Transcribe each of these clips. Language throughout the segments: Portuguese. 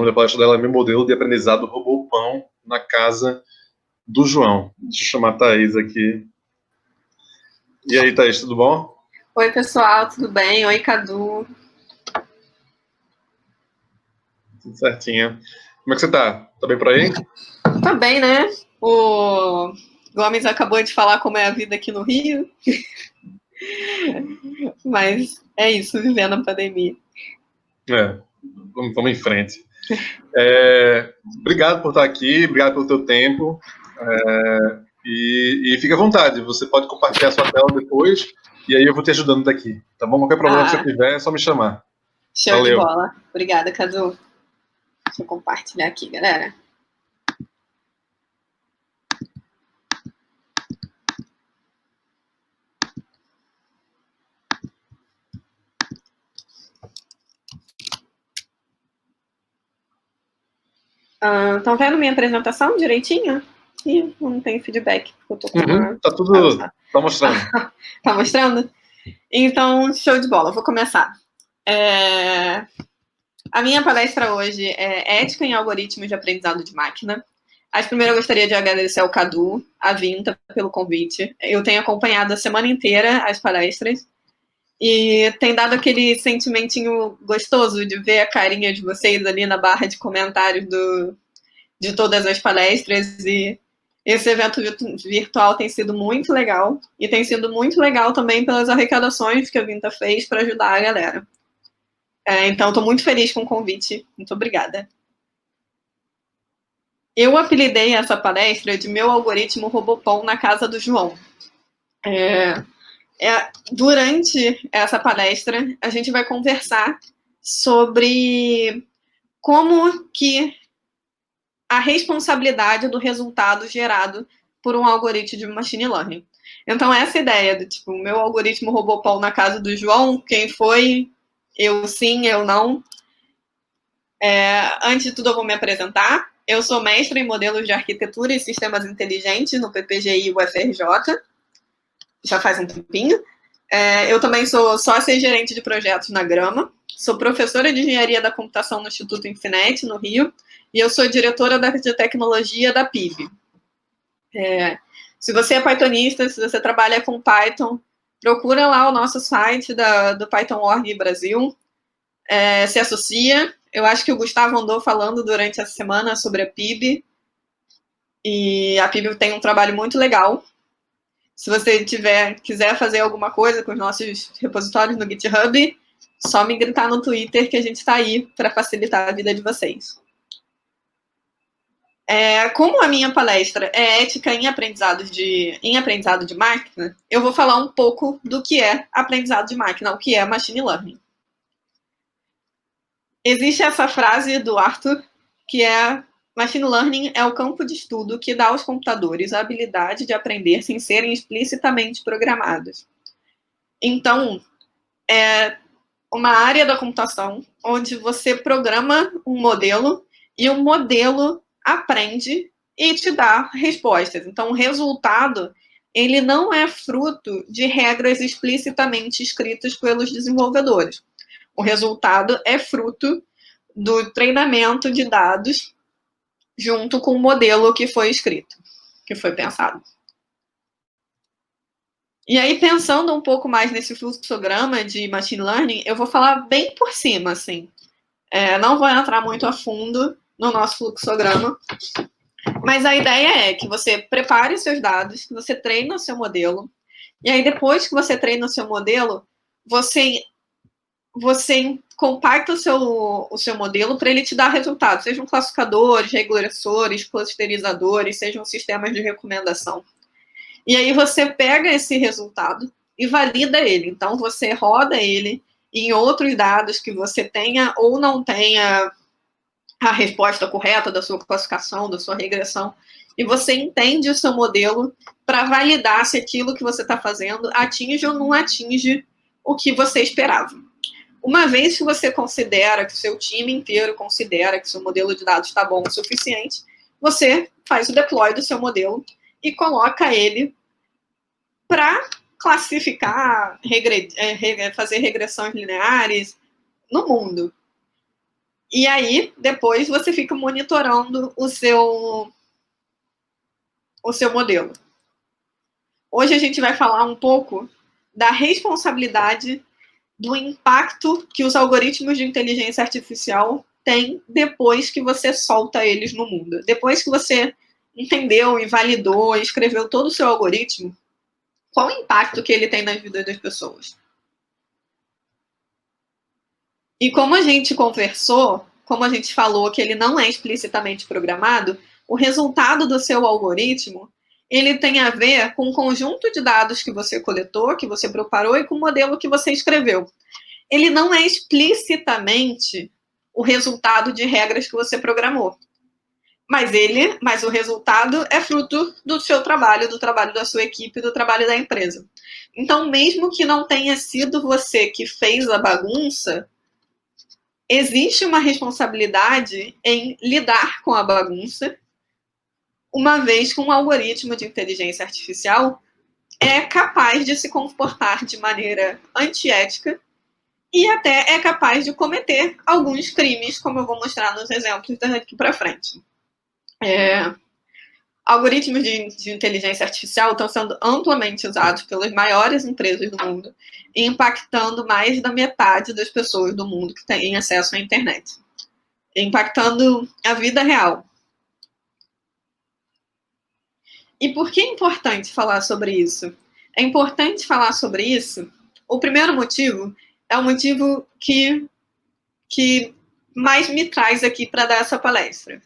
nome da palestra dela é Meu Modelo de Aprendizado Roubou o Pão na Casa do João. Deixa eu chamar a Thaís aqui. E aí, Thaís, tudo bom? Oi, pessoal, tudo bem? Oi, Cadu. Tudo certinho. Como é que você tá? Tá bem por aí? Tá bem, né? O Gomes acabou de falar como é a vida aqui no Rio. Mas é isso, vivendo a pandemia. Vamos em frente. Obrigado por estar aqui, obrigado pelo teu tempo. E fique à vontade, você pode compartilhar a sua tela depois e aí eu vou te ajudando daqui, tá bom? Qualquer problema que você tiver, é só me chamar. Show Valeu. de bola. Obrigada, Cadu. Deixa eu compartilhar aqui, galera. Estão vendo minha apresentação direitinho? Ih, não tem feedback. Eu tô com uma... Tá tudo... Tá mostrando. Tá mostrando? Então, show de bola. Vou começar. A minha palestra hoje é Ética em Algoritmos de Aprendizado de Máquina. Mas primeiro eu gostaria de agradecer ao Cadu, a Vinta, pelo convite. Eu tenho acompanhado a semana inteira as palestras e tem dado aquele sentimentinho gostoso de ver a carinha de vocês ali na barra de comentários de todas as palestras. E esse evento virtual tem sido muito legal. E tem sido muito legal também pelas arrecadações que a Vinta fez para ajudar a galera. Então, estou muito feliz com o convite. Muito obrigada. Eu apelidei essa palestra de Meu Algoritmo Roubou Pão na Casa do João. Durante essa palestra, a gente vai conversar sobre como que a responsabilidade do resultado gerado por um algoritmo de machine learning. Então, essa ideia do tipo, meu algoritmo roubou pão na casa do João, quem foi? Eu sim, eu não. Antes de tudo, eu vou me apresentar. Eu sou mestre em modelos de arquitetura e sistemas inteligentes no PPGI e UFRJ. Já faz um tempinho. Eu também sou sócia e gerente de projetos na Grama. Sou professora de engenharia da computação no Instituto Infinet, no Rio. E eu sou diretora de tecnologia da PIB. Se você é pythonista, se você trabalha com Python, procura lá o nosso site do Python.org Brasil. Se associa. Eu acho que o Gustavo andou falando durante a semana sobre a PIB. E a PIB tem um trabalho muito legal. Se você quiser fazer alguma coisa com os nossos repositórios no GitHub, só me gritar no Twitter que a gente está aí para facilitar a vida de vocês. Como a minha palestra é ética em aprendizado de máquina, eu vou falar um pouco do que é aprendizado de máquina, o que é machine learning. Existe essa frase do Arthur, que é: machine learning é o campo de estudo que dá aos computadores a habilidade de aprender sem serem explicitamente programados. Então, é uma área da computação onde você programa um modelo e o modelo aprende e te dá respostas. Então, o resultado, ele não é fruto de regras explicitamente escritas pelos desenvolvedores. O resultado é fruto do treinamento de dados junto com o modelo que foi escrito, que foi pensado. E aí, pensando um pouco mais nesse fluxograma de machine learning, eu vou falar bem por cima, assim. Não vou entrar muito a fundo no nosso fluxograma, mas a ideia é que você prepare os seus dados, que você treine o seu modelo, e aí depois que você treina o seu modelo, você compacta o seu modelo para ele te dar resultados, sejam classificadores, regressores, clusterizadores, sejam sistemas de recomendação. E aí você pega esse resultado e valida ele. Então, você roda ele em outros dados que você tenha ou não tenha a resposta correta da sua classificação, da sua regressão, e você entende o seu modelo para validar se aquilo que você está fazendo atinge ou não atinge o que você esperava. Uma vez que você considera, que o seu time inteiro considera que o seu modelo de dados está bom o suficiente, você faz o deploy do seu modelo e coloca ele para classificar, fazer regressões lineares no mundo. E aí, depois, você fica monitorando o seu modelo. Hoje a gente vai falar um pouco da responsabilidade do impacto que os algoritmos de inteligência artificial têm depois que você solta eles no mundo. Depois que você entendeu e validou e escreveu todo o seu algoritmo, qual o impacto que ele tem na vida das pessoas? E como a gente conversou, como a gente falou que ele não é explicitamente programado, o resultado do seu algoritmo, ele tem a ver com o conjunto de dados que você coletou, que você preparou e com o modelo que você escreveu. Ele não é explicitamente o resultado de regras que você programou. Mas o resultado é fruto do seu trabalho, do trabalho da sua equipe, do trabalho da empresa. Então, mesmo que não tenha sido você que fez a bagunça, existe uma responsabilidade em lidar com a bagunça, uma vez que um algoritmo de inteligência artificial é capaz de se comportar de maneira antiética e até é capaz de cometer alguns crimes, como eu vou mostrar nos exemplos daqui para frente. Algoritmos de inteligência artificial estão sendo amplamente usados pelas maiores empresas do mundo, impactando mais da metade das pessoas do mundo que têm acesso à internet, impactando a vida real. E por que é importante falar sobre isso? É importante falar sobre isso. O primeiro motivo é o motivo que mais me traz aqui para dar essa palestra.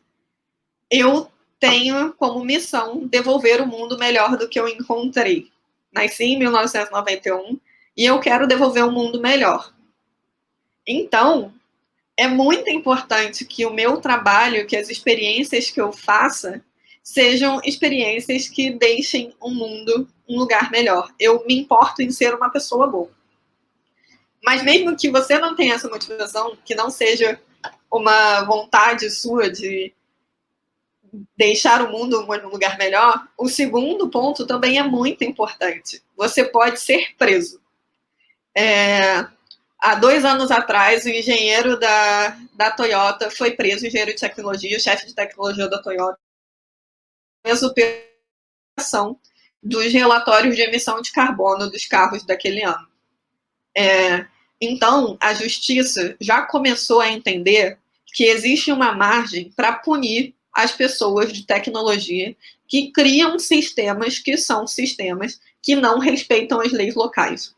Eu tenho como missão devolver o mundo melhor do que eu encontrei. Nasci em 1991 e eu quero devolver um mundo melhor. Então, é muito importante que o meu trabalho, que as experiências que eu faça, sejam experiências que deixem o mundo um lugar melhor. Eu me importo em ser uma pessoa boa. Mas mesmo que você não tenha essa motivação, que não seja uma vontade sua de deixar o mundo um lugar melhor, o segundo ponto também é muito importante. Você pode ser preso. Há 2 anos atrás, o engenheiro da Toyota foi preso, engenheiro de tecnologia, o chefe de tecnologia da Toyota, preso pela ação dos relatórios de emissão de carbono dos carros daquele ano. Então, a justiça já começou a entender que existe uma margem para punir as pessoas de tecnologia que criam sistemas que são sistemas que não respeitam as leis locais.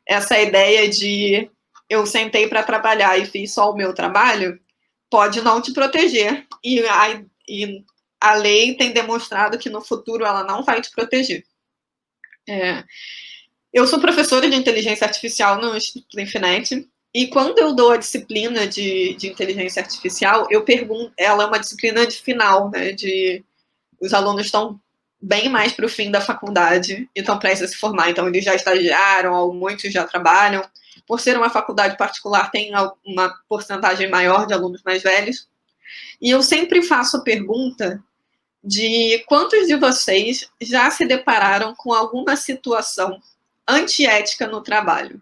Essa ideia de eu sentei para trabalhar e fiz só o meu trabalho pode não te proteger. E a lei tem demonstrado que no futuro ela não vai te proteger. Eu sou professora de inteligência artificial no Instituto Infinet, e quando eu dou a disciplina de inteligência artificial, eu pergunto, ela é uma disciplina de final, né? Os alunos estão bem mais para o fim da faculdade e estão prestes a se formar, então eles já estagiaram, ou muitos já trabalham. Por ser uma faculdade particular, tem uma porcentagem maior de alunos mais velhos. E eu sempre faço a pergunta de quantos de vocês já se depararam com alguma situação antiética no trabalho,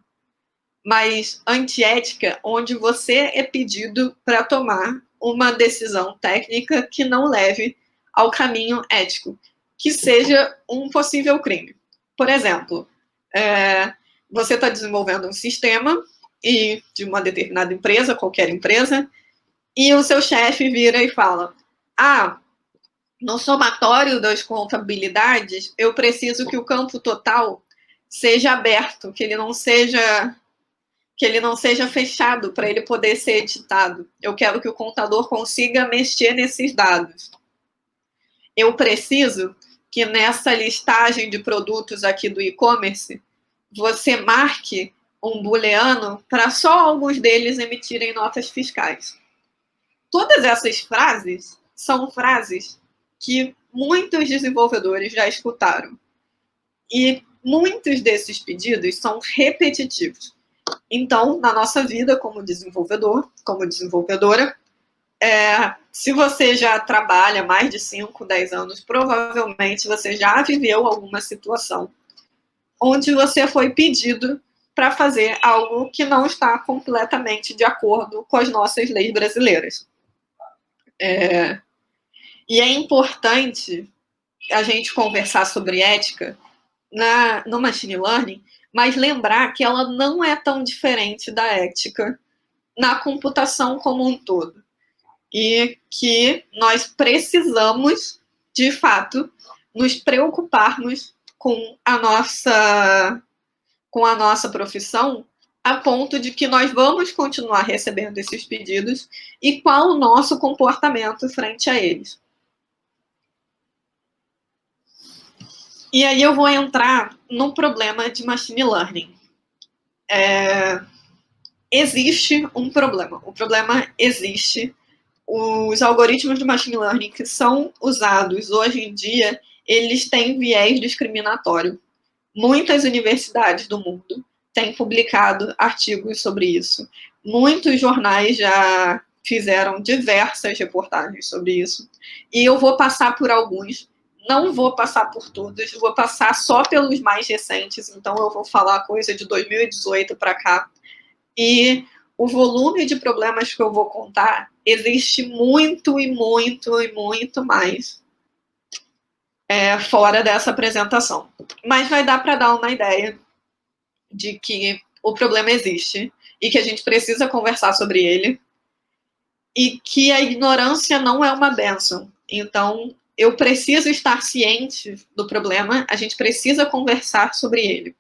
mas antiética onde você é pedido para tomar uma decisão técnica que não leve ao caminho ético, que seja um possível crime. Por exemplo, você está desenvolvendo um sistema e de uma determinada empresa, qualquer empresa, e o seu chefe vira e fala: no somatório das contabilidades, eu preciso que o campo total seja aberto, que ele não seja fechado para ele poder ser editado. Eu quero que o contador consiga mexer nesses dados. Eu preciso que nessa listagem de produtos aqui do e-commerce, você marque um booleano para só alguns deles emitirem notas fiscais. Todas essas frases são frases que muitos desenvolvedores já escutaram. E muitos desses pedidos são repetitivos. Então, na nossa vida como desenvolvedor, como desenvolvedora, se você já trabalha mais de 5, 10 anos, provavelmente você já viveu alguma situação onde você foi pedido para fazer algo que não está completamente de acordo com as nossas leis brasileiras. E é importante a gente conversar sobre ética no machine learning, mas lembrar que ela não é tão diferente da ética na computação como um todo. E que nós precisamos, de fato, nos preocuparmos com a nossa profissão, a ponto de que nós vamos continuar recebendo esses pedidos e qual o nosso comportamento frente a eles. E aí eu vou entrar no problema de machine learning. Existe um problema. O problema existe. Os algoritmos de machine learning que são usados hoje em dia, eles têm viés discriminatório. Muitas universidades do mundo têm publicado artigos sobre isso. Muitos jornais já fizeram diversas reportagens sobre isso. E eu vou passar por alguns. Não vou passar por todos, vou passar só pelos mais recentes. Então eu vou falar coisa de 2018 para cá. E o volume de problemas que eu vou contar existe muito e muito e muito mais fora dessa apresentação. Mas vai dar para dar uma ideia de que o problema existe e que a gente precisa conversar sobre ele e que a ignorância não é uma bênção. Então, eu preciso estar ciente do problema, a gente precisa conversar sobre ele.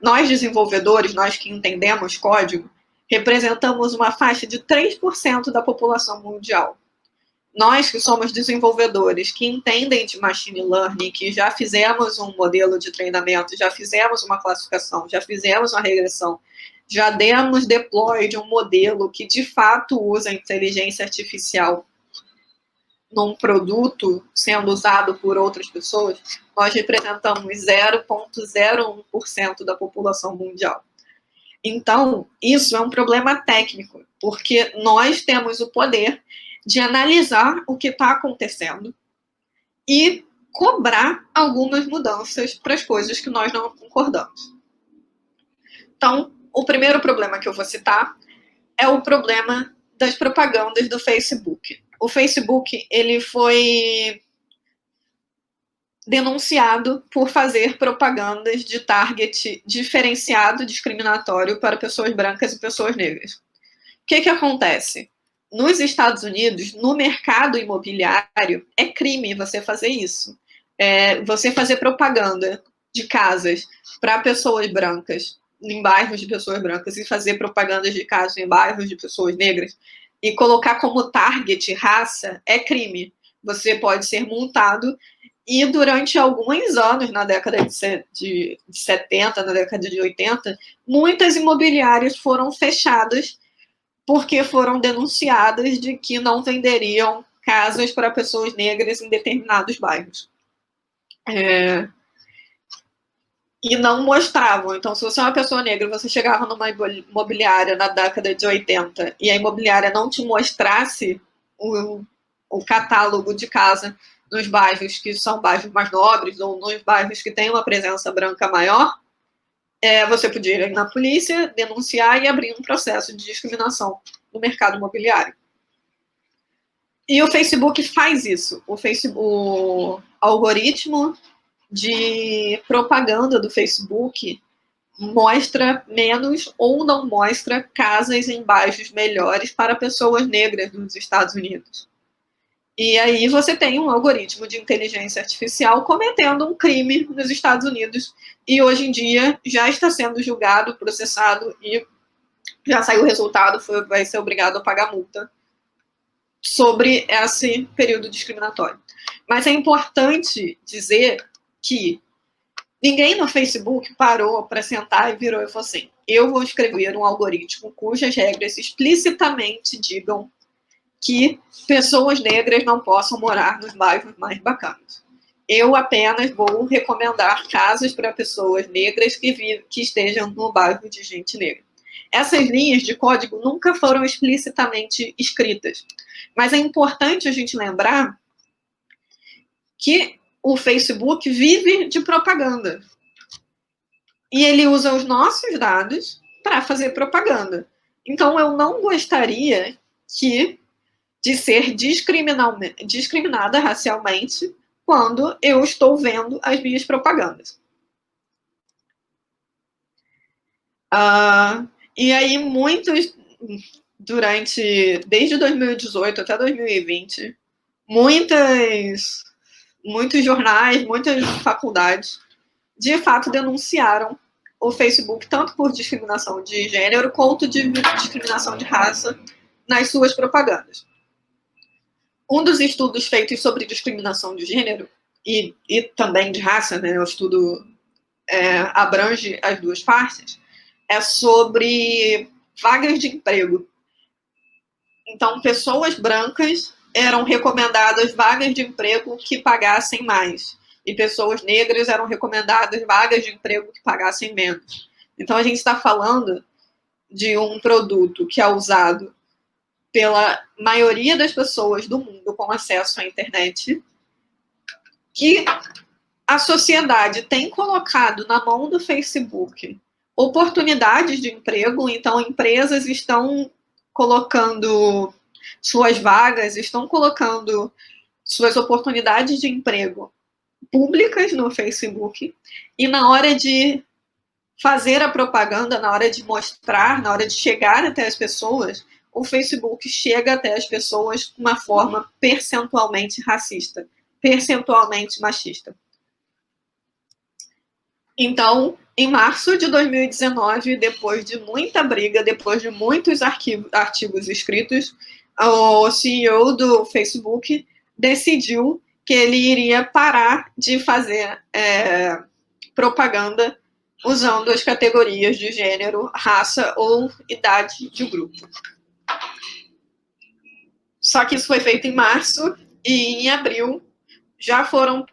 Nós desenvolvedores, nós que entendemos código, representamos uma faixa de 3% da população mundial. Nós que somos desenvolvedores, que entendem de machine learning, que já fizemos um modelo de treinamento, já fizemos uma classificação, já fizemos uma regressão, já demos deploy de um modelo que de fato usa inteligência artificial num produto sendo usado por outras pessoas, nós representamos 0,01% da população mundial. Então, isso é um problema técnico, porque nós temos o poder de analisar o que está acontecendo e cobrar algumas mudanças para as coisas que nós não concordamos. Então, o primeiro problema que eu vou citar é o problema das propagandas do Facebook. O Facebook, ele foi denunciado por fazer propagandas de target diferenciado, discriminatório para pessoas brancas e pessoas negras. O que acontece? Nos Estados Unidos, no mercado imobiliário, é crime você fazer isso. Você fazer propaganda de casas para pessoas brancas, em bairros de pessoas brancas, e fazer propagandas de casas em bairros de pessoas negras, e colocar como target raça, é crime. Você pode ser multado. E durante alguns anos, na década de 70, na década de 80, muitas imobiliárias foram fechadas porque foram denunciadas de que não venderiam casas para pessoas negras em determinados bairros. E não mostravam. Então, se você é uma pessoa negra, você chegava numa imobiliária na década de 80 e a imobiliária não te mostrasse o catálogo de casa nos bairros que são bairros mais nobres ou nos bairros que têm uma presença branca maior, você podia ir na polícia, denunciar e abrir um processo de discriminação no mercado imobiliário. E o Facebook faz isso. O algoritmo de propaganda do Facebook mostra menos ou não mostra casas em bairros melhores para pessoas negras nos Estados Unidos. E aí você tem um algoritmo de inteligência artificial cometendo um crime nos Estados Unidos e hoje em dia já está sendo julgado, processado e já saiu o resultado, vai ser obrigado a pagar multa sobre esse período discriminatório. Mas é importante dizer que ninguém no Facebook parou para sentar e virou e falou assim: eu vou escrever um algoritmo cujas regras explicitamente digam que pessoas negras não possam morar nos bairros mais bacanas. Eu apenas vou recomendar casas para pessoas negras que estejam no bairro de gente negra. Essas linhas de código nunca foram explicitamente escritas, mas é importante a gente lembrar que o Facebook vive de propaganda. E ele usa os nossos dados para fazer propaganda. Então, eu não gostaria de ser discriminada racialmente quando eu estou vendo as minhas propagandas. E aí, desde 2018 até 2020, muitos jornais, muitas faculdades, de fato denunciaram o Facebook tanto por discriminação de gênero quanto de discriminação de raça nas suas propagandas. Um dos estudos feitos sobre discriminação de gênero e também de raça, né, o estudo abrange as duas partes, é sobre vagas de emprego. Então, pessoas brancas eram recomendadas vagas de emprego que pagassem mais. E pessoas negras eram recomendadas vagas de emprego que pagassem menos. Então, a gente está falando de um produto que é usado pela maioria das pessoas do mundo com acesso à internet, que a sociedade tem colocado na mão do Facebook oportunidades de emprego. Então, empresas estão colocando suas vagas, estão colocando suas oportunidades de emprego públicas no Facebook, e na hora de fazer a propaganda, na hora de mostrar, na hora de chegar até as pessoas, o Facebook chega até as pessoas de uma forma percentualmente racista, percentualmente machista. Então, em março de 2019, depois de muita briga, depois de muitos artigos escritos, o CEO do Facebook decidiu que ele iria parar de fazer propaganda usando as categorias de gênero, raça ou idade de grupo. Só que isso foi feito em março, e em abril já foram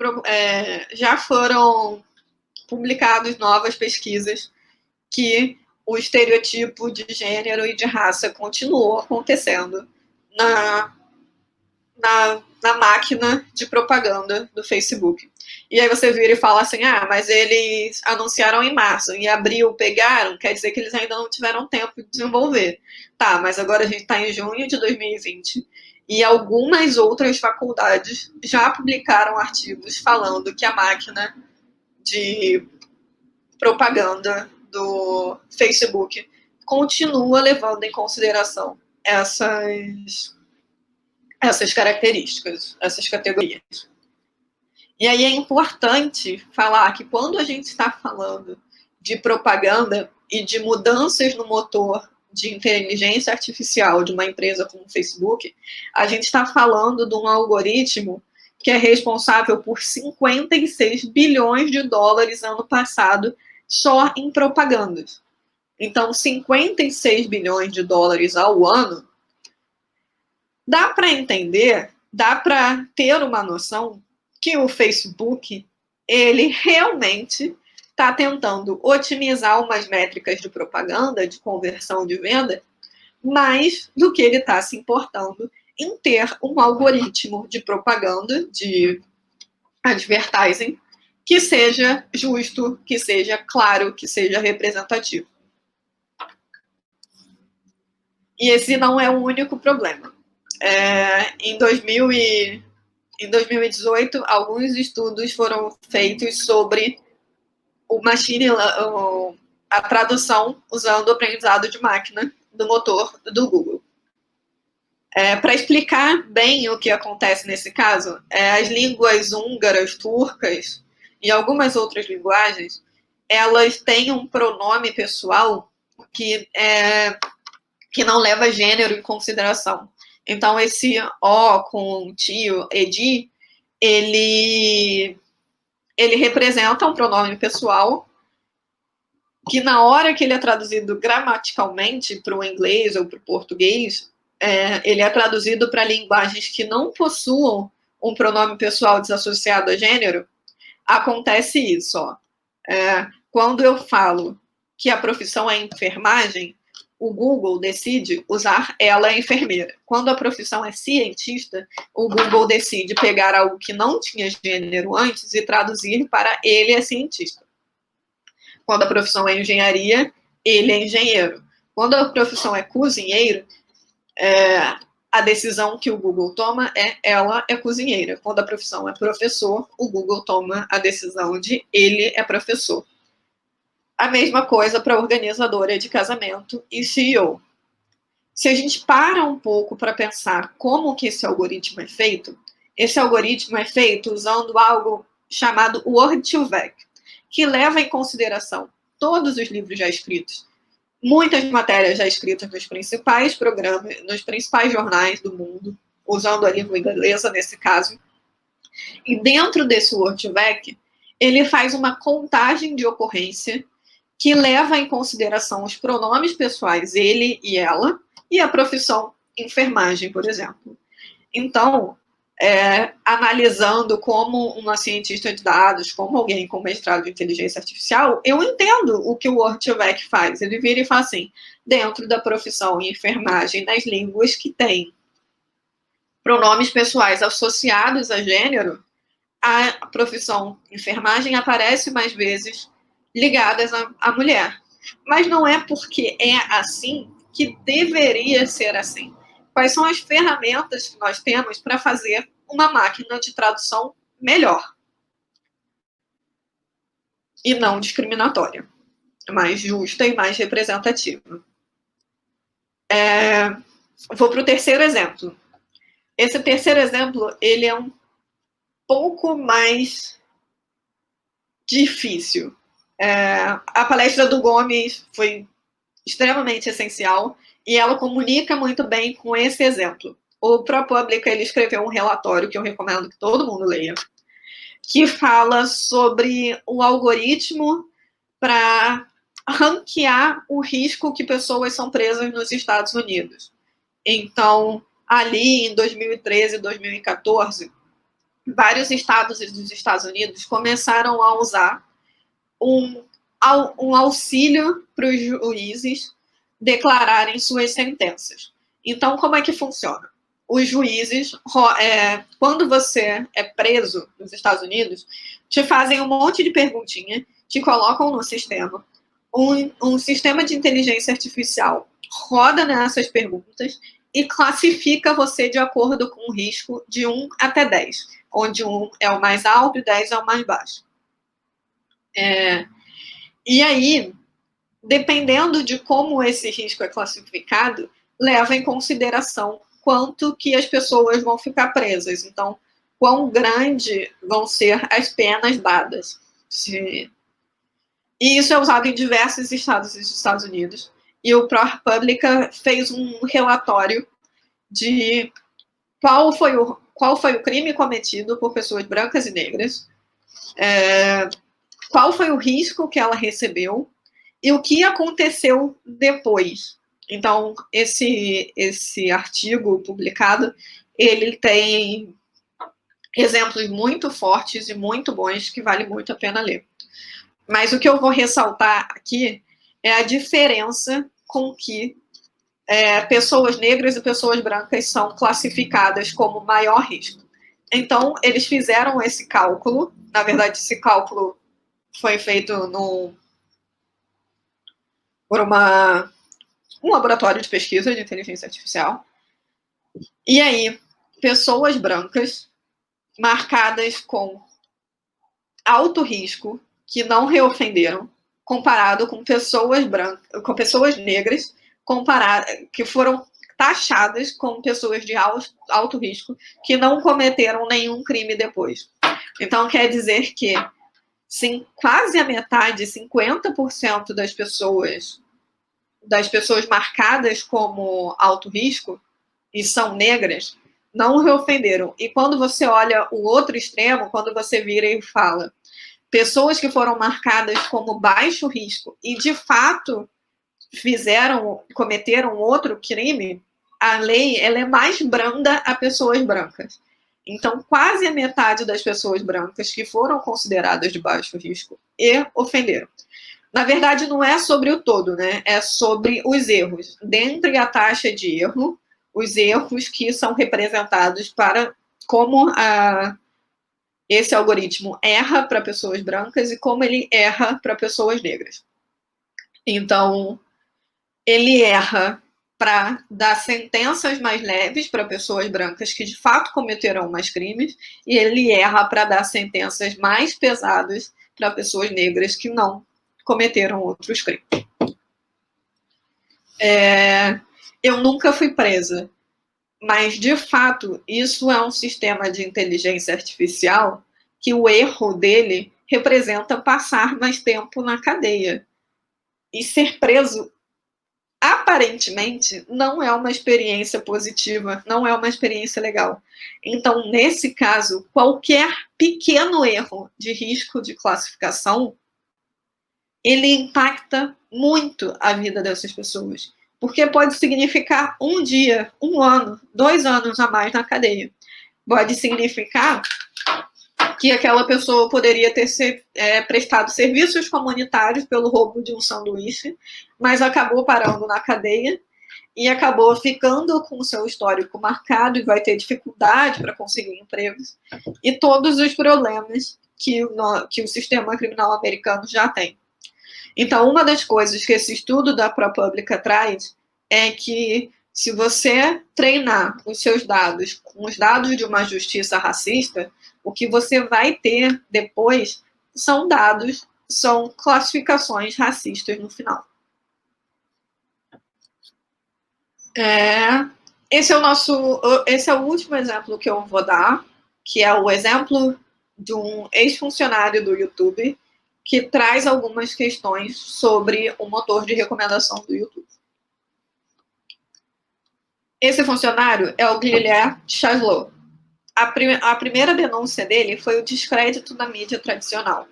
publicadas novas pesquisas que o estereotipo de gênero e de raça continuou acontecendo na máquina de propaganda do Facebook. E aí você vira e fala assim, mas eles anunciaram em março, em abril pegaram, quer dizer que eles ainda não tiveram tempo de desenvolver. Tá, mas agora a gente está em junho de 2020 e algumas outras faculdades já publicaram artigos falando que a máquina de propaganda do Facebook continua levando em consideração essas características, essas categorias. E aí é importante falar que quando a gente está falando de propaganda e de mudanças no motor de inteligência artificial de uma empresa como o Facebook, a gente está falando de um algoritmo que é responsável por 56 bilhões de dólares ano passado só em propagandas. Então, 56 bilhões de dólares ao ano, dá para entender, dá para ter uma noção que o Facebook, ele realmente está tentando otimizar umas métricas de propaganda, de conversão de venda, mais do que ele está se importando em ter um algoritmo de propaganda, de advertising, que seja justo, que seja claro, que seja representativo. E esse não é o único problema. Em 2018, alguns estudos foram feitos sobre a tradução usando o aprendizado de máquina do motor do Google. Para explicar bem o que acontece nesse caso, as línguas húngaras, turcas e algumas outras linguagens, elas têm um pronome pessoal que não leva gênero em consideração. Então, esse O com tio, edi, ele representa um pronome pessoal que, na hora que ele é traduzido gramaticalmente para o inglês ou para o português, ele é traduzido para linguagens que não possuam um pronome pessoal desassociado a gênero. Acontece isso. Quando eu falo que a profissão é enfermagem, o Google decide usar ela enfermeira. Quando a profissão é cientista, o Google decide pegar algo que não tinha gênero antes e traduzir para ele é cientista. Quando a profissão é engenharia, ele é engenheiro. Quando a profissão é cozinheiro, a decisão que o Google toma ela é cozinheira. Quando a profissão é professor, o Google toma a decisão de ele é professor. A mesma coisa para organizadora de casamento e CEO. Se a gente para um pouco para pensar como que esse algoritmo é feito, esse algoritmo é feito usando algo chamado Word2Vec, que leva em consideração todos os livros já escritos, muitas matérias já escritas nos principais programas, nos principais jornais do mundo, usando a língua inglesa nesse caso. E dentro desse Word2Vec, ele faz uma contagem de ocorrência que leva em consideração os pronomes pessoais ele e ela e a profissão enfermagem, por exemplo. Então, analisando como uma cientista de dados, como alguém com mestrado em inteligência artificial, eu entendo o que o Word2Vec faz. Ele vira e fala assim, dentro da profissão em enfermagem, nas línguas que tem pronomes pessoais associados a gênero, a profissão enfermagem aparece mais vezes ligadas à mulher. Mas não é porque é assim que deveria ser assim. Quais são as ferramentas que nós temos para fazer uma máquina de tradução melhor e não discriminatória, mais justa e mais representativa. Vou para o terceiro exemplo. Esse terceiro exemplo, ele é um pouco mais difícil. A palestra do Gomes foi extremamente essencial e ela comunica muito bem com esse exemplo. O ProPublica, ele escreveu um relatório que eu recomendo que todo mundo leia, que fala sobre o algoritmo para ranquear o risco que pessoas são presas nos Estados Unidos. Então, ali em 2013 e 2014, vários estados dos Estados Unidos começaram a usar um auxílio para os juízes declararem suas sentenças. Então, como é que funciona? Os juízes, quando você é preso nos Estados Unidos, te fazem um monte de perguntinha, te colocam no sistema. Um sistema de inteligência artificial roda nessas perguntas e classifica você de acordo com o risco de 1 até 10, onde 1 é o mais alto e 10 é o mais baixo. E aí, dependendo de como esse risco é classificado, leva em consideração quanto que as pessoas vão ficar presas. Então, quão grande vão ser as penas dadas. E isso é usado em diversos estados dos Estados Unidos. E o ProPublica fez um relatório de qual foi o crime cometido por pessoas brancas e negras, qual foi o risco que ela recebeu e o que aconteceu depois. Então, esse artigo publicado, ele tem exemplos muito fortes e muito bons que vale muito a pena ler. Mas o que eu vou ressaltar aqui é a diferença com que pessoas negras e pessoas brancas são classificadas como maior risco. Então, eles fizeram esse cálculo. Na verdade, esse cálculo foi feito por um laboratório de pesquisa de inteligência artificial. E aí, pessoas brancas marcadas com alto risco, que não reofenderam, comparado com pessoas negras, que foram taxadas como pessoas de alto risco, que não cometeram nenhum crime depois. Então, quer dizer que quase a metade, 50% das pessoas marcadas como alto risco e são negras, não reofenderam. E quando você olha o outro extremo, quando você vira e fala pessoas que foram marcadas como baixo risco e, de fato, cometeram outro crime, a lei ela é mais branda a pessoas brancas. Então, quase a metade das pessoas brancas que foram consideradas de baixo risco e ofenderam. Na verdade, não é sobre o todo, né? É sobre os erros. Dentre a taxa de erro, os erros que são representados como esse algoritmo erra para pessoas brancas e como ele erra para pessoas negras. Então, ele erra para dar sentenças mais leves para pessoas brancas que de fato cometerão mais crimes, e ele erra para dar sentenças mais pesadas para pessoas negras que não cometeram outros crimes. Eu nunca fui presa, mas de fato isso é um sistema de inteligência artificial que o erro dele representa passar mais tempo na cadeia. E ser preso aparentemente não é uma experiência positiva, não é uma experiência legal. Então, nesse caso, qualquer pequeno erro de risco de classificação, ele impacta muito a vida dessas pessoas, porque pode significar um dia, 1 ano, 2 anos a mais na cadeia. Pode significar que aquela pessoa poderia ter prestado serviços comunitários pelo roubo de um sanduíche, mas acabou parando na cadeia e acabou ficando com o seu histórico marcado e vai ter dificuldade para conseguir empregos e todos os problemas que o sistema criminal americano já tem. Então, uma das coisas que esse estudo da ProPublica traz é que se você treinar os seus dados com os dados de uma justiça racista, o que você vai ter depois são dados, são classificações racistas no final. Esse é o último exemplo que eu vou dar, que é o exemplo de um ex-funcionário do YouTube que traz algumas questões sobre o motor de recomendação do YouTube. Esse funcionário é o Guilherme Chaslow. A primeira denúncia dele foi o descrédito da mídia tradicional.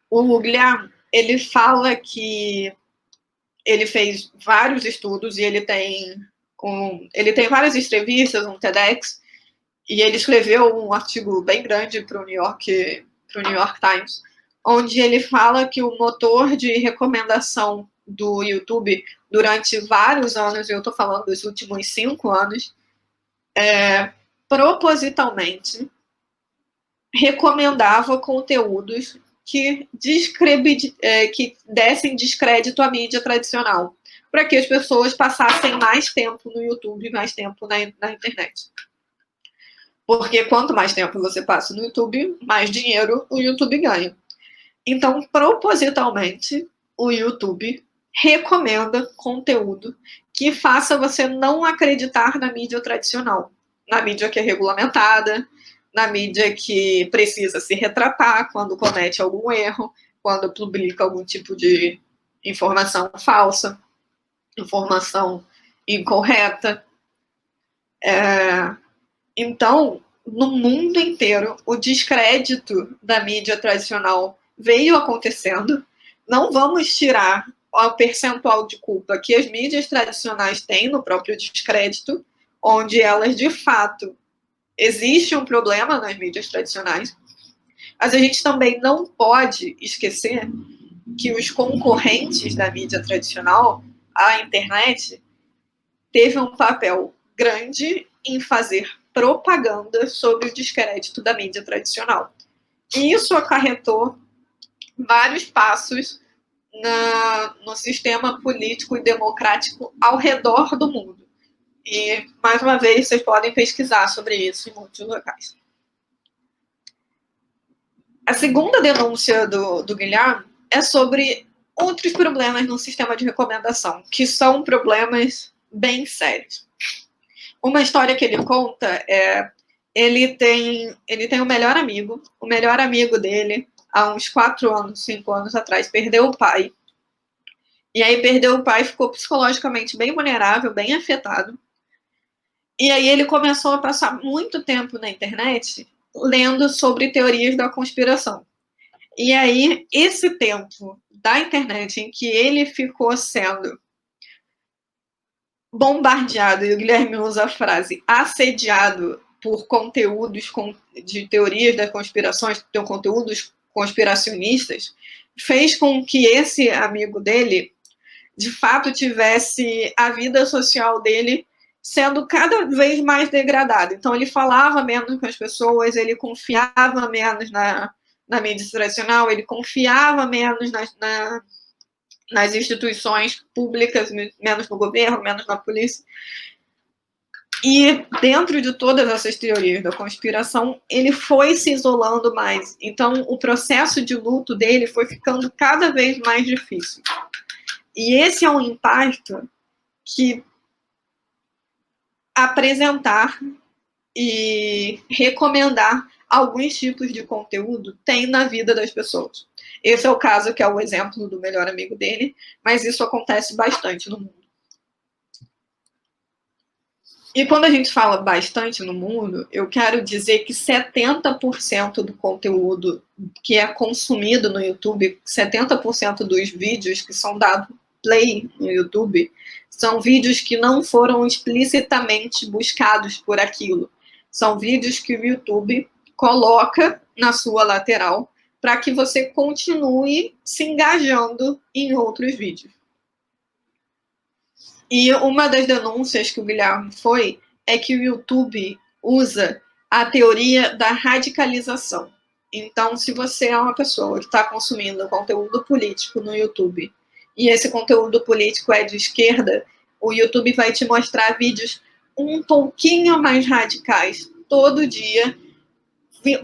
O Guilherme, ele fala que ele fez vários estudos e ele tem várias entrevistas, um TEDx, e ele escreveu um artigo bem grande para o New York Times, onde ele fala que o motor de recomendação do YouTube durante vários anos, eu estou falando dos últimos 5 anos, propositalmente recomendava conteúdos que dessem descrédito à mídia tradicional, para que as pessoas passassem mais tempo no YouTube e mais tempo na internet. Porque quanto mais tempo você passa no YouTube, mais dinheiro o YouTube ganha. Então, propositalmente, o YouTube recomenda conteúdo que faça você não acreditar na mídia tradicional, na mídia que é regulamentada, na mídia que precisa se retratar quando comete algum erro, quando publica algum tipo de informação falsa, informação incorreta. Então, no mundo inteiro, o descrédito da mídia tradicional veio acontecendo. Não vamos tirar o percentual de culpa que as mídias tradicionais têm no próprio descrédito, onde elas, de fato, existe um problema nas mídias tradicionais. Mas a gente também não pode esquecer que os concorrentes da mídia tradicional, a internet, teve um papel grande em fazer propaganda sobre o descrédito da mídia tradicional. E isso acarretou vários passos no sistema político e democrático ao redor do mundo. E, mais uma vez, vocês podem pesquisar sobre isso em muitos locais. A segunda denúncia do Guilherme é sobre outros problemas no sistema de recomendação, que são problemas bem sérios. Uma história que ele conta é ele tem um melhor amigo. O melhor amigo dele, há uns 4 anos, 5 anos atrás, perdeu o pai. E aí perdeu o pai, ficou psicologicamente bem vulnerável, bem afetado. E aí ele começou a passar muito tempo na internet lendo sobre teorias da conspiração. E aí, esse tempo da internet em que ele ficou sendo bombardeado, e o Guilherme usa a frase assediado por conteúdos de teorias das conspirações, conteúdos conspiracionistas, fez com que esse amigo dele, de fato, tivesse a vida social dele sendo cada vez mais degradado. Então, ele falava menos com as pessoas, ele confiava menos na mídia tradicional, ele confiava menos nas instituições públicas, menos no governo, menos na polícia. E dentro de todas essas teorias da conspiração, ele foi se isolando mais. Então, o processo de luto dele foi ficando cada vez mais difícil. E esse é um impacto que apresentar e recomendar alguns tipos de conteúdo tem na vida das pessoas. Esse é o caso que é o exemplo do melhor amigo dele, mas isso acontece bastante no mundo. E quando a gente fala bastante no mundo, eu quero dizer que 70% do conteúdo que é consumido no YouTube, 70% dos vídeos que são dados play no YouTube, são vídeos que não foram explicitamente buscados por aquilo. São vídeos que o YouTube coloca na sua lateral para que você continue se engajando em outros vídeos. E uma das denúncias que o Guilherme foi é que o YouTube usa a teoria da radicalização. Então, se você é uma pessoa que está consumindo conteúdo político no YouTube e esse conteúdo político é de esquerda, o YouTube vai te mostrar vídeos um pouquinho mais radicais todo dia,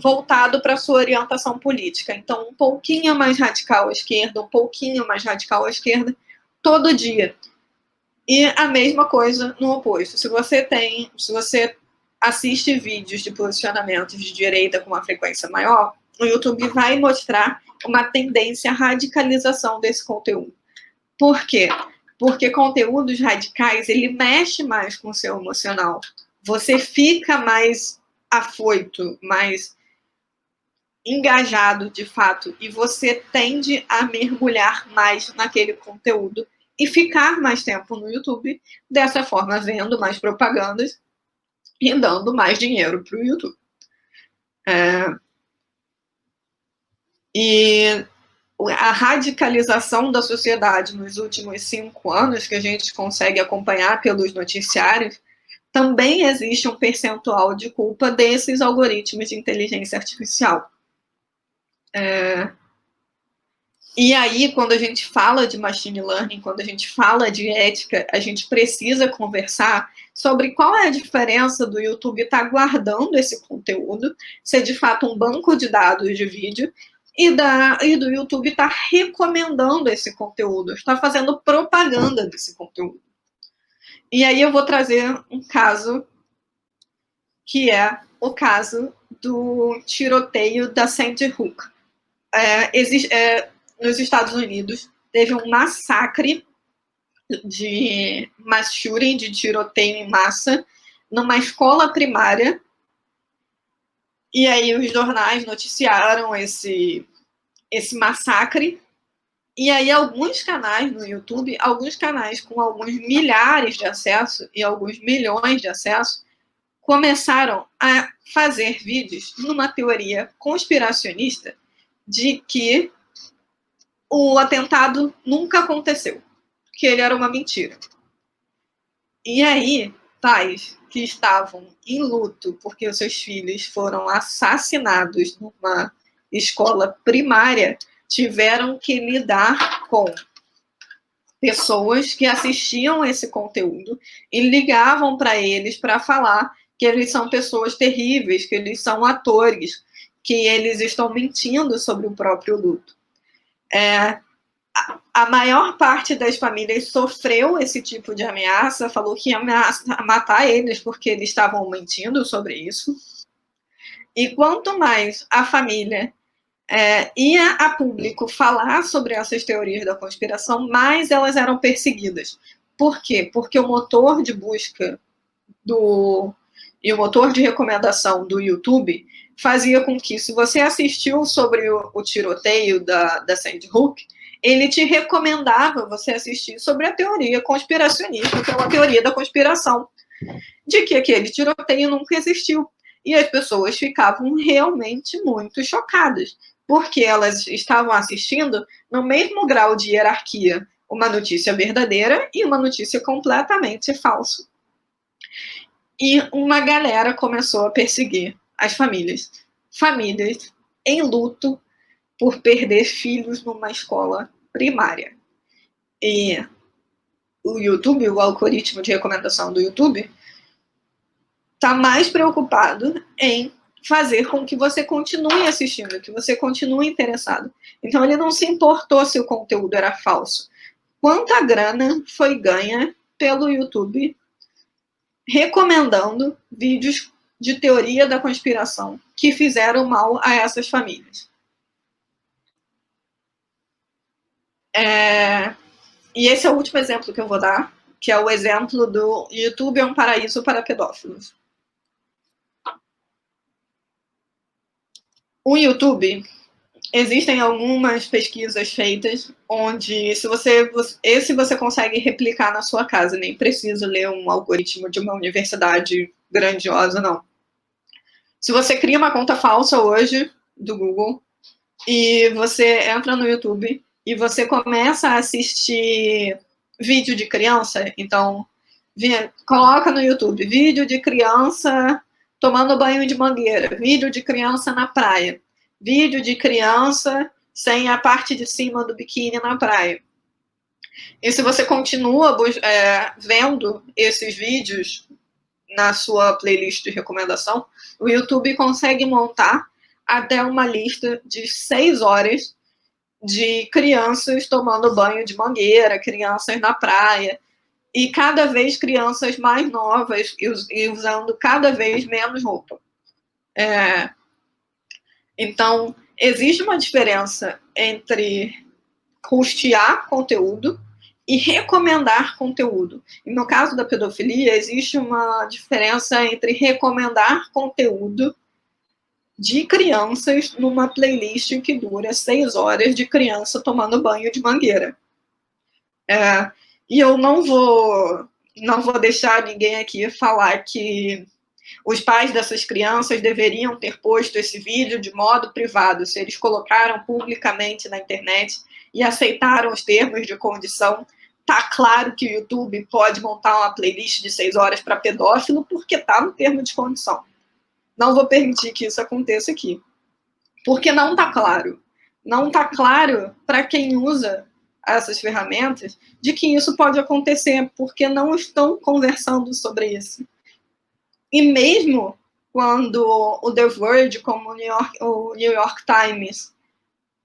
voltado para a sua orientação política. Então, um pouquinho mais radical à esquerda, um pouquinho mais radical à esquerda, todo dia. E a mesma coisa no oposto. Se você assiste vídeos de posicionamentos de direita com uma frequência maior, o YouTube vai mostrar uma tendência à radicalização desse conteúdo. Por quê? Porque conteúdos radicais, ele mexe mais com o seu emocional. Você fica mais afoito, mais engajado de fato, e você tende a mergulhar mais naquele conteúdo e ficar mais tempo no YouTube, dessa forma vendo mais propagandas e dando mais dinheiro para o YouTube. E a radicalização da sociedade nos últimos 5 anos, que a gente consegue acompanhar pelos noticiários, também existe um percentual de culpa desses algoritmos de inteligência artificial. E aí, quando a gente fala de machine learning, quando a gente fala de ética, a gente precisa conversar sobre qual é a diferença do YouTube estar guardando esse conteúdo, ser de fato um banco de dados de vídeo, e do YouTube estar recomendando esse conteúdo, estar fazendo propaganda desse conteúdo. E aí eu vou trazer um caso que é o caso do tiroteio da Sandy Hook. Nos Estados Unidos, teve um massacre de mass shooting, de tiroteio em massa, numa escola primária. E aí os jornais noticiaram esse massacre. E aí alguns canais no YouTube, alguns canais com alguns milhares de acessos e alguns milhões de acessos, começaram a fazer vídeos numa teoria conspiracionista de que o atentado nunca aconteceu, que ele era uma mentira. E aí, pais que estavam em luto porque os seus filhos foram assassinados numa escola primária tiveram que lidar com pessoas que assistiam esse conteúdo e ligavam para eles para falar que eles são pessoas terríveis, que eles são atores, que eles estão mentindo sobre o próprio luto. A maior parte das famílias sofreu esse tipo de ameaça, falou que ia matar eles porque eles estavam mentindo sobre isso. E quanto mais a família ia a público falar sobre essas teorias da conspiração, mais elas eram perseguidas. Por quê? Porque o motor de busca e o motor de recomendação do YouTube fazia com que, se você assistiu sobre o tiroteio da Sandy Hook, ele te recomendava você assistir sobre a teoria conspiracionista, que é uma teoria da conspiração, de que aquele tiroteio nunca existiu. E as pessoas ficavam realmente muito chocadas, porque elas estavam assistindo no mesmo grau de hierarquia uma notícia verdadeira e uma notícia completamente falsa. E uma galera começou a perseguir as famílias. Famílias em luto por perder filhos numa escola primária. E o YouTube, o algoritmo de recomendação do YouTube, está mais preocupado em fazer com que você continue assistindo, que você continue interessado. Então, ele não se importou se o conteúdo era falso. Quanta grana foi ganha pelo YouTube recomendando vídeos de teoria da conspiração que fizeram mal a essas famílias? E esse é o último exemplo que eu vou dar, que é o exemplo do YouTube é um paraíso para pedófilos. O YouTube, existem algumas pesquisas feitas onde se você consegue replicar na sua casa, nem precisa ler um algoritmo de uma universidade grandiosa, não. Se você cria uma conta falsa hoje do Google e você entra no YouTube e você começa a assistir vídeo de criança, então coloca no YouTube vídeo de criança tomando banho de mangueira, vídeo de criança na praia, vídeo de criança sem a parte de cima do biquíni na praia. E se você continua vendo esses vídeos na sua playlist de recomendação, o YouTube consegue montar até uma lista de 6 horas de crianças tomando banho de mangueira, crianças na praia, e cada vez crianças mais novas e usando cada vez menos roupa. Então, existe uma diferença entre custear conteúdo e recomendar conteúdo. E no caso da pedofilia, existe uma diferença entre recomendar conteúdo de crianças numa playlist que dura 6 horas de criança tomando banho de mangueira. E eu não vou deixar ninguém aqui falar que os pais dessas crianças deveriam ter posto esse vídeo de modo privado, se eles colocaram publicamente na internet e aceitaram os termos de condição. Tá claro que o YouTube pode montar uma playlist de 6 horas para pedófilo porque tá no termo de condição. Não vou permitir que isso aconteça aqui. Porque não tá claro. Não tá claro para quem usa essas ferramentas de que isso pode acontecer, porque não estão conversando sobre isso. E mesmo quando o The Verge, como o New York Times,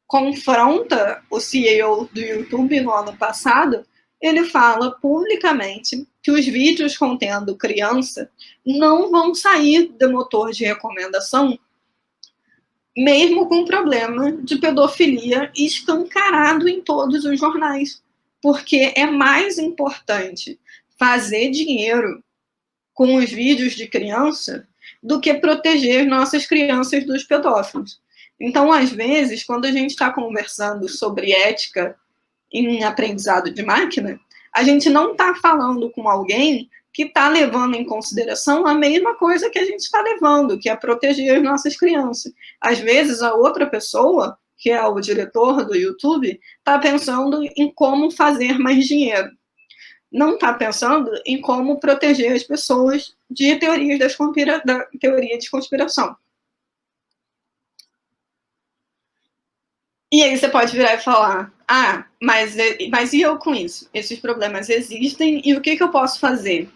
confronta o CEO do YouTube no ano passado, ele fala publicamente que os vídeos contendo criança não vão sair do motor de recomendação, mesmo com problema de pedofilia escancarado em todos os jornais. Porque é mais importante fazer dinheiro com os vídeos de criança do que proteger nossas crianças dos pedófilos. Então, às vezes, quando a gente está conversando sobre ética em aprendizado de máquina, a gente não está falando com alguém que está levando em consideração a mesma coisa que a gente está levando, que é proteger as nossas crianças. Às vezes, a outra pessoa, que é o diretor do YouTube, está pensando em como fazer mais dinheiro. Não está pensando em como proteger as pessoas de teorias da teoria de conspiração. E aí você pode virar e falar, mas e eu com isso? Esses problemas existem e o que eu posso fazer?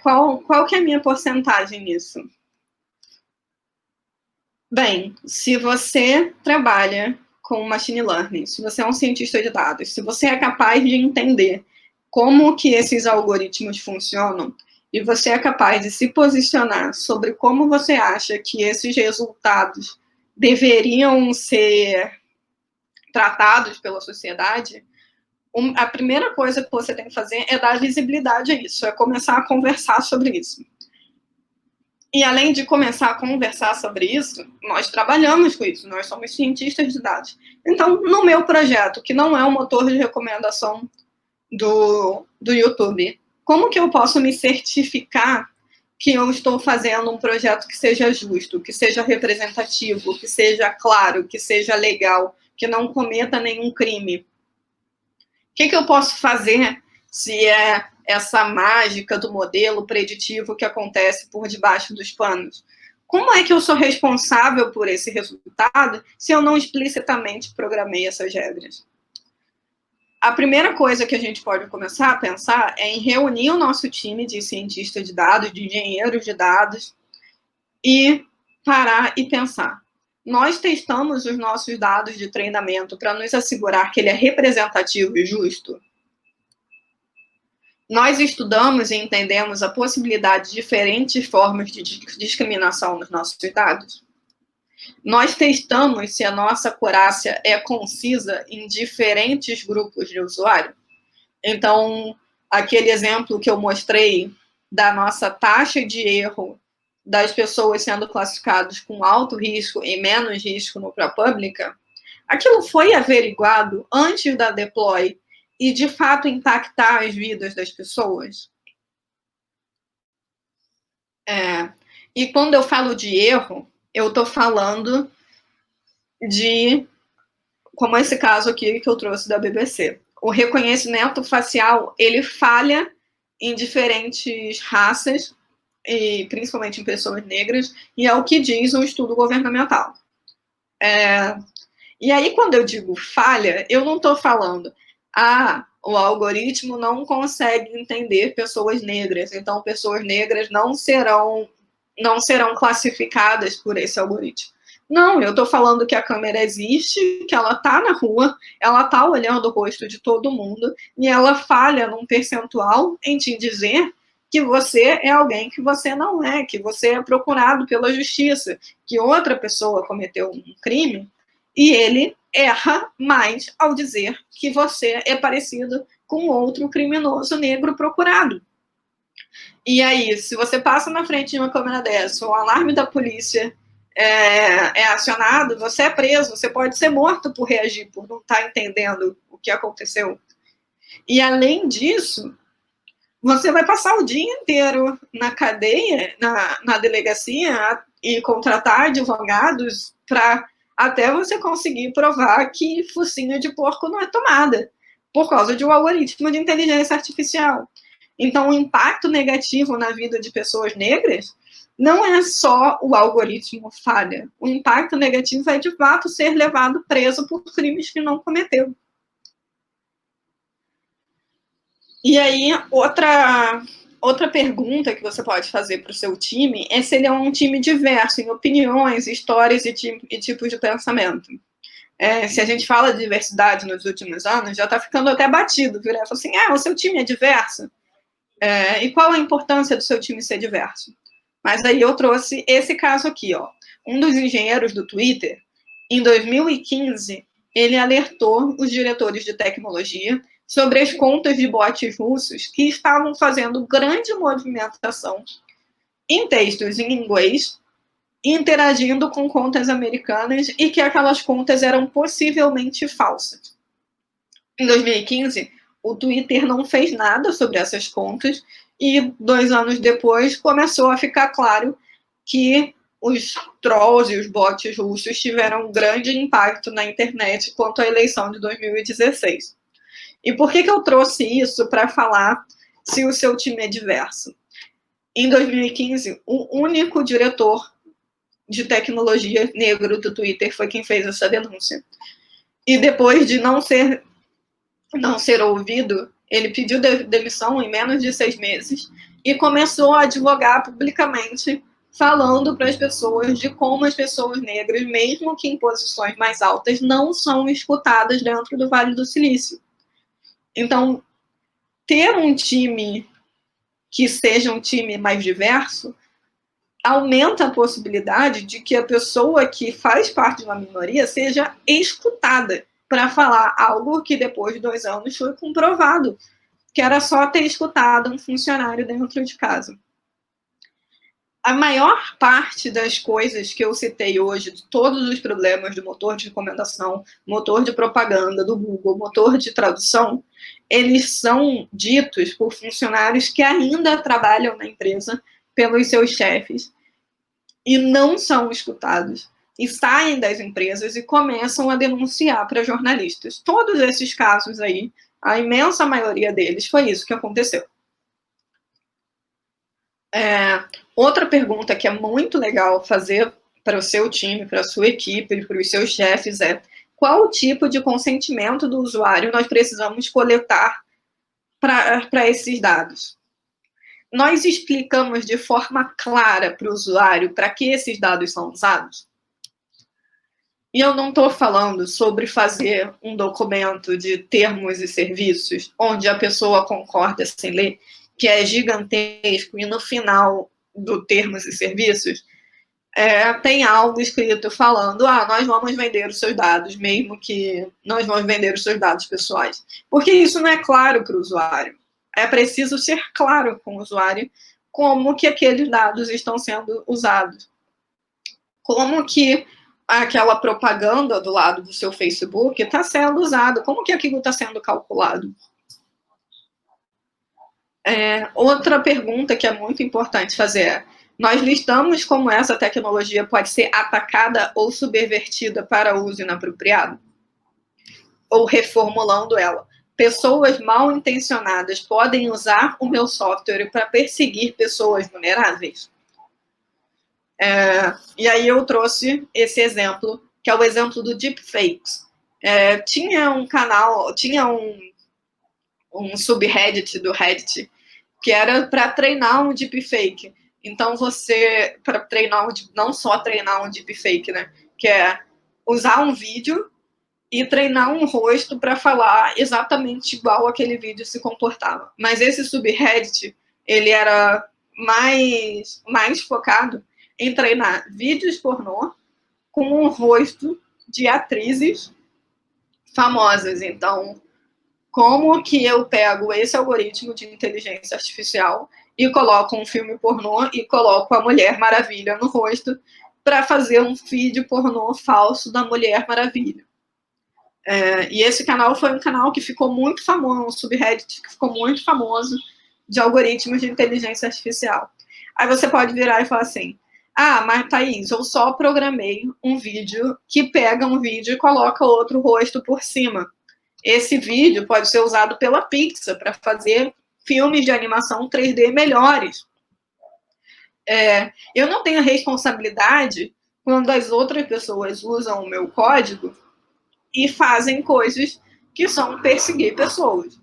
Qual que é a minha porcentagem nisso? Bem, se você trabalha com machine learning, se você é um cientista de dados, se você é capaz de entender como que esses algoritmos funcionam e você é capaz de se posicionar sobre como você acha que esses resultados deveriam ser tratados pela sociedade, a primeira coisa que você tem que fazer é dar visibilidade a isso, é começar a conversar sobre isso. E além de começar a conversar sobre isso, nós trabalhamos com isso, nós somos cientistas de dados. Então, no meu projeto, que não é um motor de recomendação do YouTube, como que eu posso me certificar que eu estou fazendo um projeto que seja justo, que seja representativo, que seja claro, que seja legal, que não cometa nenhum crime? O que eu posso fazer se é essa mágica do modelo preditivo que acontece por debaixo dos panos. Como é que eu sou responsável por esse resultado se eu não explicitamente programei essas regras? A primeira coisa que a gente pode começar a pensar é em reunir o nosso time de cientistas de dados, de engenheiros de dados, e parar e pensar. Nós testamos os nossos dados de treinamento para nos assegurar que ele é representativo e justo? Nós estudamos e entendemos a possibilidade de diferentes formas de discriminação nos nossos dados? Nós testamos se a nossa acurácia é concisa em diferentes grupos de usuário? Então, aquele exemplo que eu mostrei da nossa taxa de erro das pessoas sendo classificadas com alto risco e menos risco no ProPublica, aquilo foi averiguado antes da deploy e, de fato, impactar as vidas das pessoas? E quando eu falo de erro, eu estou falando de, como esse caso aqui que eu trouxe da BBC. O reconhecimento facial, ele falha em diferentes raças, e principalmente em pessoas negras, e é o que diz um estudo governamental. E aí, quando eu digo falha, eu não estou falando, o algoritmo não consegue entender pessoas negras, então pessoas negras não serão classificadas por esse algoritmo. Não, eu estou falando que a câmera existe, que ela está na rua, ela está olhando o rosto de todo mundo, e ela falha num percentual em te dizer que você é alguém que você não é, que você é procurado pela justiça, que outra pessoa cometeu um crime, e ele erra mais ao dizer que você é parecido com outro criminoso negro procurado. E aí, se você passa na frente de uma câmera dessa, o alarme da polícia é acionado, você é preso, você pode ser morto por reagir, por não estar entendendo o que aconteceu. E, além disso, você vai passar o dia inteiro na cadeia, na delegacia, e contratar advogados para até você conseguir provar que focinho de porco não é tomada, por causa de um algoritmo de inteligência artificial. Então, o impacto negativo na vida de pessoas negras não é só o algoritmo falha. O impacto negativo é, de fato, ser levado preso por crimes que não cometeu. E aí, outra pergunta que você pode fazer para o seu time é se ele é um time diverso em opiniões, histórias e tipos de pensamento. Se a gente fala de diversidade nos últimos anos, já está ficando até batido. Virar e falar assim, o seu time é diverso? E qual a importância do seu time ser diverso? Mas aí eu trouxe esse caso aqui, ó. Um dos engenheiros do Twitter, em 2015, ele alertou os diretores de tecnologia sobre as contas de bots russos que estavam fazendo grande movimentação em textos em inglês, interagindo com contas americanas e que aquelas contas eram possivelmente falsas. Em 2015, o Twitter não fez nada sobre essas contas e 2 anos depois começou a ficar claro que os trolls e os bots russos tiveram um grande impacto na internet quanto à eleição de 2016. E por que eu trouxe isso para falar se o seu time é diverso? Em 2015, o único diretor de tecnologia negro do Twitter foi quem fez essa denúncia. E depois de não ser ouvido, ele pediu demissão em menos de 6 meses e começou a advogar publicamente, falando para as pessoas de como as pessoas negras, mesmo que em posições mais altas, não são escutadas dentro do Vale do Silício. Então, ter um time que seja um time mais diverso aumenta a possibilidade de que a pessoa que faz parte de uma minoria seja escutada para falar algo que depois de 2 anos foi comprovado, que era só ter escutado um funcionário dentro de casa. A maior parte das coisas que eu citei hoje, de todos os problemas do motor de recomendação, motor de propaganda do Google, motor de tradução, eles são ditos por funcionários que ainda trabalham na empresa, pelos seus chefes, e não são escutados, e saem das empresas e começam a denunciar para jornalistas. Todos esses casos aí A imensa maioria deles foi isso que aconteceu. Outra pergunta que é muito legal fazer para o seu time, para a sua equipe, para os seus chefes é: qual tipo de consentimento do usuário nós precisamos coletar para esses dados? Nós explicamos de forma clara para o usuário para que esses dados são usados? E eu não estou falando sobre fazer um documento de termos e serviços, onde a pessoa concorda sem ler, que é gigantesco, e no final do termos e serviços, tem algo escrito falando: nós vamos vender os seus dados, mesmo que nós vamos vender os seus dados pessoais. Porque isso não é claro para o usuário. É preciso ser claro com o usuário como que aqueles dados estão sendo usados. Como que aquela propaganda do lado do seu Facebook está sendo usada, como que aquilo está sendo calculado. Outra pergunta que é muito importante fazer é: nós listamos como essa tecnologia pode ser atacada ou subvertida para uso inapropriado? Ou reformulando ela: pessoas mal intencionadas podem usar o meu software para perseguir pessoas vulneráveis? E aí eu trouxe esse exemplo, que é o exemplo do deepfakes. Tinha um canal, tinha um subreddit do Reddit que era para treinar um deepfake. Então para treinar, não só treinar um deepfake, né? Que é usar um vídeo e treinar um rosto para falar exatamente igual aquele vídeo se comportava. Mas esse subreddit, ele era mais focado em treinar vídeos pornô com um rosto de atrizes famosas. Então, como que eu pego esse algoritmo de inteligência artificial e coloco um filme pornô e coloco a Mulher Maravilha no rosto para fazer um vídeo pornô falso da Mulher Maravilha? E esse canal foi um canal que ficou muito famoso, um subreddit que ficou muito famoso de algoritmos de inteligência artificial. Aí você pode virar e falar assim: mas Thaís, eu só programei um vídeo que pega um vídeo e coloca outro rosto por cima. Esse vídeo pode ser usado pela Pixar para fazer filmes de animação 3D melhores. Eu não tenho responsabilidade quando as outras pessoas usam o meu código e fazem coisas que são perseguir pessoas.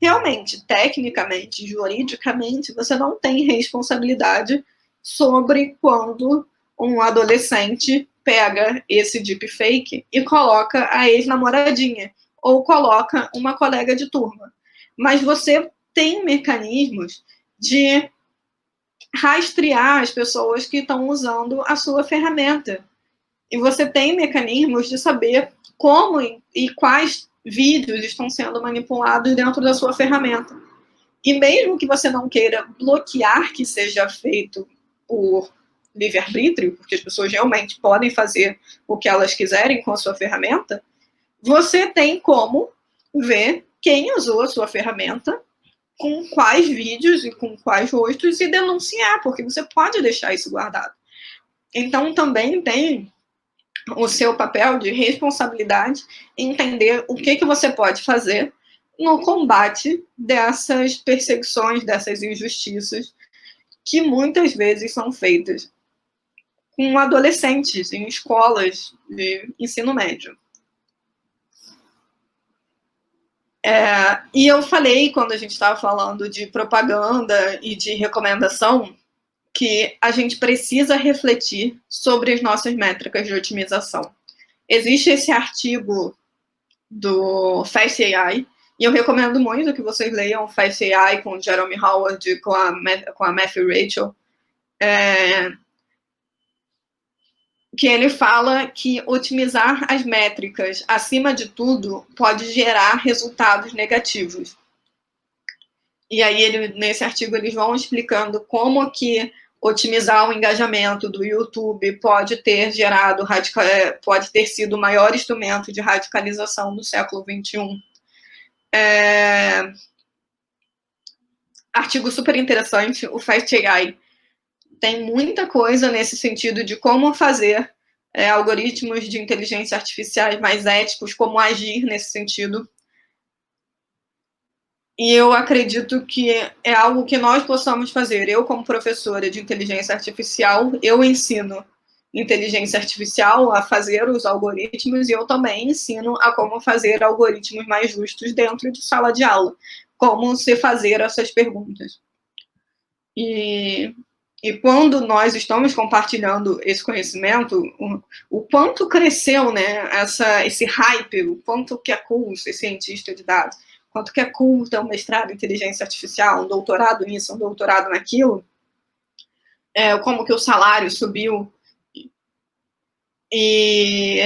Realmente, tecnicamente, juridicamente, você não tem responsabilidade sobre quando um adolescente pega esse deepfake e coloca a ex-namoradinha ou coloca uma colega de turma. Mas você tem mecanismos de rastrear as pessoas que estão usando a sua ferramenta. E você tem mecanismos de saber como e quais vídeos estão sendo manipulados dentro da sua ferramenta. E mesmo que você não queira bloquear que seja feito por livre-arbítrio, porque as pessoas realmente podem fazer o que elas quiserem com a sua ferramenta, você tem como ver quem usou a sua ferramenta, com quais vídeos e com quais rostos, e denunciar, porque você pode deixar isso guardado. Então, também tem o seu papel de responsabilidade em entender o que você pode fazer no combate dessas perseguições, dessas injustiças, que muitas vezes são feitas com adolescentes em escolas de ensino médio. E eu falei, quando a gente estava falando de propaganda e de recomendação, que a gente precisa refletir sobre as nossas métricas de otimização. Existe esse artigo do Fast AI, e eu recomendo muito que vocês leiam Fast AI com o Jeremy Howard e com a Matthew Rachel, que ele fala que otimizar as métricas, acima de tudo, pode gerar resultados negativos. E aí, nesse artigo, eles vão explicando como que otimizar o engajamento do YouTube pode ter pode ter sido o maior instrumento de radicalização do século XXI. Artigo super interessante, o Fast AI tem muita coisa nesse sentido de como fazer algoritmos de inteligência artificiais mais éticos, como agir nesse sentido. E eu acredito que é algo que nós possamos fazer. Eu, como professora de inteligência artificial, eu ensino inteligência artificial a fazer os algoritmos e eu também ensino a como fazer algoritmos mais justos dentro de sala de aula. Como se fazer essas perguntas. E quando nós estamos compartilhando esse conhecimento, o quanto cresceu, né, esse hype, o quanto que é cool ser cientista de dados, quanto que é cool ter um mestrado em inteligência artificial, um doutorado nisso, um doutorado naquilo, como que o salário subiu. E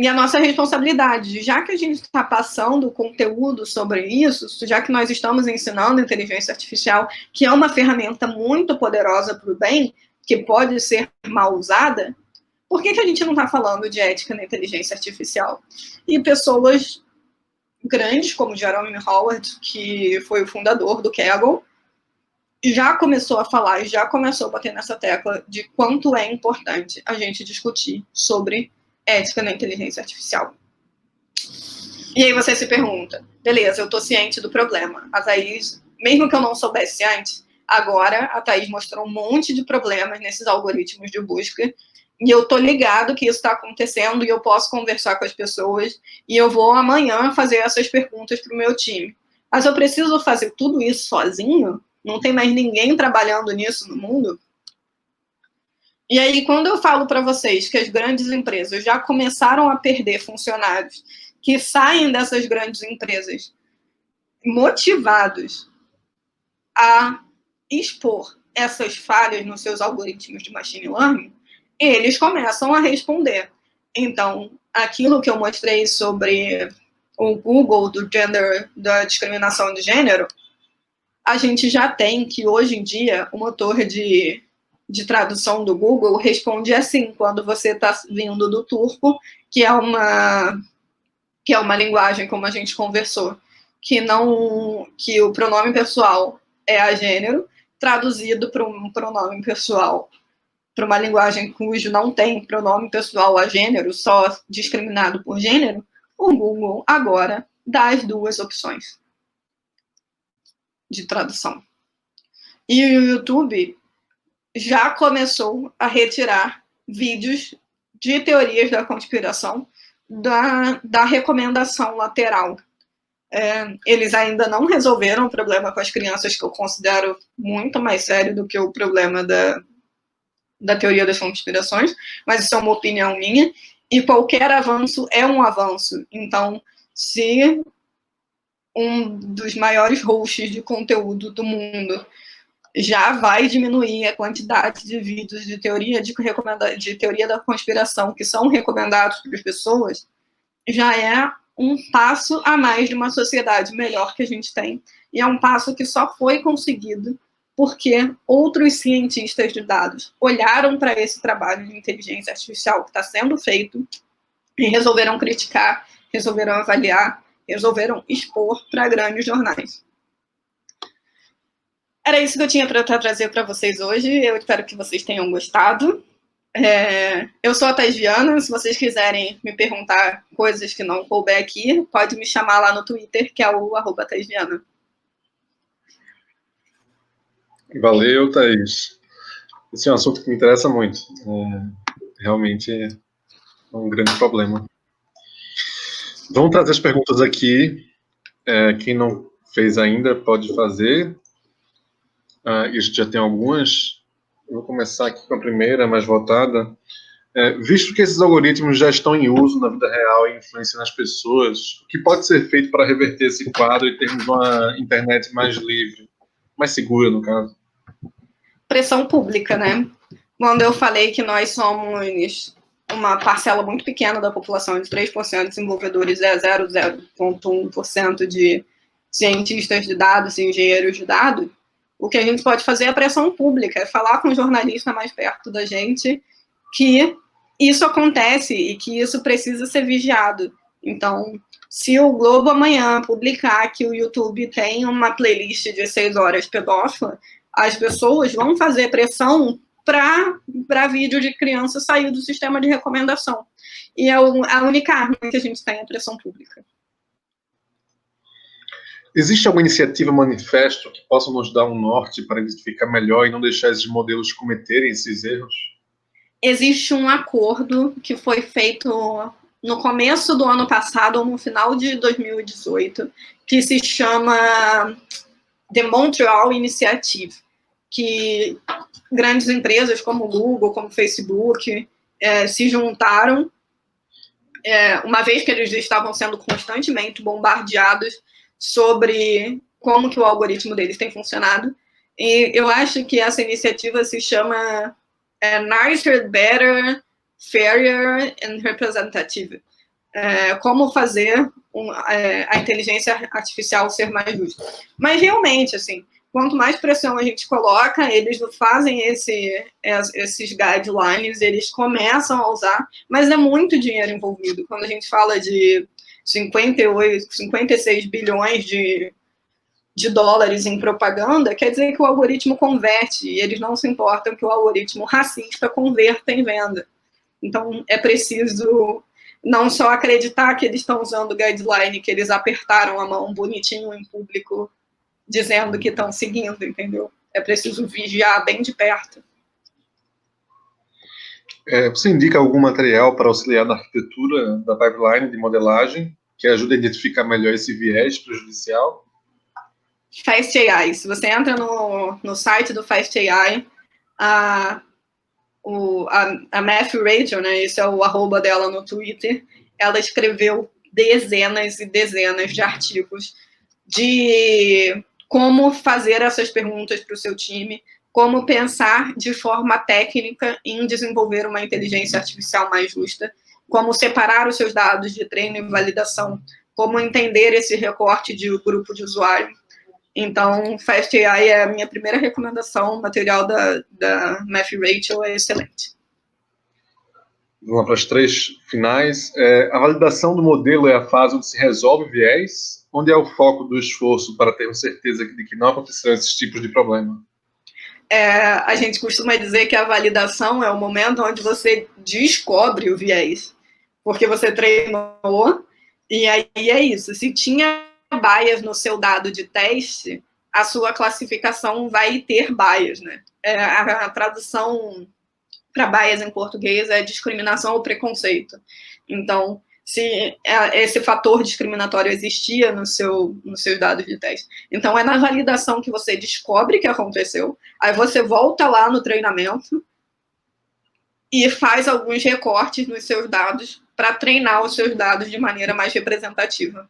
a nossa responsabilidade, já que a gente está passando conteúdo sobre isso, já que nós estamos ensinando inteligência artificial, que é uma ferramenta muito poderosa para o bem, que pode ser mal usada, por que a gente não está falando de ética na inteligência artificial? E pessoas grandes, como Jerome Howard, que foi o fundador do Kaggle, já começou a falar, já começou a bater nessa tecla de quanto é importante a gente discutir sobre ética na inteligência artificial. E aí você se pergunta, beleza, eu estou ciente do problema. A Thaís, mesmo que eu não soubesse antes, agora a Thaís mostrou um monte de problemas nesses algoritmos de busca e eu tô ligado que isso está acontecendo e eu posso conversar com as pessoas e eu vou amanhã fazer essas perguntas para o meu time. Mas eu preciso fazer tudo isso sozinho? Não tem mais ninguém trabalhando nisso no mundo? E aí, quando eu falo para vocês que as grandes empresas já começaram a perder funcionários que saem dessas grandes empresas motivados a expor essas falhas nos seus algoritmos de machine learning, eles começam a responder. Então, aquilo que eu mostrei sobre o Google do gender, da discriminação de gênero, a gente já tem que, hoje em dia, o motor de tradução do Google responde assim, quando você está vindo do turco, que é uma linguagem, como a gente conversou, que o pronome pessoal é a gênero, traduzido para um pronome pessoal, para uma linguagem cujo não tem pronome pessoal a gênero, só discriminado por gênero, o Google agora dá as duas opções de tradução. E o YouTube já começou a retirar vídeos de teorias da conspiração da recomendação lateral. Eles ainda não resolveram o problema com as crianças, que eu considero muito mais sério do que o problema da teoria das conspirações, mas isso é uma opinião minha, e qualquer avanço é um avanço. Então, se um dos maiores hosts de conteúdo do mundo já vai diminuir a quantidade de vídeos de teoria da conspiração que são recomendados para as pessoas, já é um passo a mais de uma sociedade melhor que a gente tem. E é um passo que só foi conseguido porque outros cientistas de dados olharam para esse trabalho de inteligência artificial que está sendo feito e resolveram criticar, resolveram avaliar, resolveram expor para grandes jornais. Era isso que eu tinha para trazer para vocês hoje. Eu espero que vocês tenham gostado. Eu sou a Thaís Viana. Se vocês quiserem me perguntar coisas que não couber aqui, pode me chamar lá no Twitter, que é o @ThaísViana. Valeu, Thaís. Esse é um assunto que me interessa muito. Realmente é um grande problema. Vamos trazer as perguntas aqui. Quem não fez ainda pode fazer. Isso já tem algumas. Eu vou começar aqui com a primeira, mais votada. Visto que esses algoritmos já estão em uso na vida real e influenciando as pessoas, o que pode ser feito para reverter esse quadro e termos uma internet mais livre, mais segura, no caso? Pressão pública, né? Quando eu falei que nós somos uma parcela muito pequena da população, de 3% de desenvolvedores, 0,1% de cientistas de dados e engenheiros de dados, o que a gente pode fazer é pressão pública, é falar com o jornalista mais perto da gente que isso acontece e que isso precisa ser vigiado. Então, se o Globo amanhã publicar que o YouTube tem uma playlist de 6 horas pedófila, as pessoas vão fazer pressão para vídeo de criança sair do sistema de recomendação. E a única arma que a gente tem é a pressão pública. Existe alguma iniciativa, manifesto, que possa nos dar um norte para identificar melhor e não deixar esses modelos cometerem esses erros? Existe um acordo que foi feito no começo do ano passado ou no final de 2018, que se chama The Montreal Initiative, que grandes empresas como Google, como Facebook, se juntaram, uma vez que eles estavam sendo constantemente bombardeados sobre como que o algoritmo deles tem funcionado. E eu acho que essa iniciativa se chama Nicer, Better, Fairer and Representative. Como fazer a inteligência artificial ser mais justa. Mas realmente, assim, quanto mais pressão a gente coloca, eles fazem esses guidelines, eles começam a usar, mas é muito dinheiro envolvido. Quando a gente fala de 56 bilhões de dólares em propaganda, quer dizer que o algoritmo converte, e eles não se importam que o algoritmo racista converta em venda. Então, é preciso não só acreditar que eles estão usando o guideline, que eles apertaram a mão bonitinho em público, dizendo que estão seguindo, entendeu? É preciso vigiar bem de perto. Você indica algum material para auxiliar na arquitetura da pipeline de modelagem que ajude a identificar melhor esse viés prejudicial? FastAI. Se você entra no site do FastAI, a Matthew Rachel, né, esse é o arroba dela no Twitter, ela escreveu dezenas e dezenas de artigos de como fazer essas perguntas para o seu time, como pensar de forma técnica em desenvolver uma inteligência artificial mais justa, como separar os seus dados de treino e validação, como entender esse recorte de grupo de usuário. Então, FastAI é a minha primeira recomendação, o material da Matthew Rachel é excelente. Vamos para as 3 finais. A validação do modelo é a fase onde se resolve o viés, onde é o foco do esforço para termos certeza de que não acontecerão esses tipos de problema? A gente costuma dizer que a validação é o momento onde você descobre o viés, porque você treinou, e aí é isso. Se tinha bias no seu dado de teste, a sua classificação vai ter bias, né? A tradução para bias em português é discriminação ou preconceito. Então, se esse fator discriminatório existia nos seus dados de teste. Então, é na validação que você descobre que aconteceu, aí você volta lá no treinamento e faz alguns recortes nos seus dados para treinar os seus dados de maneira mais representativa.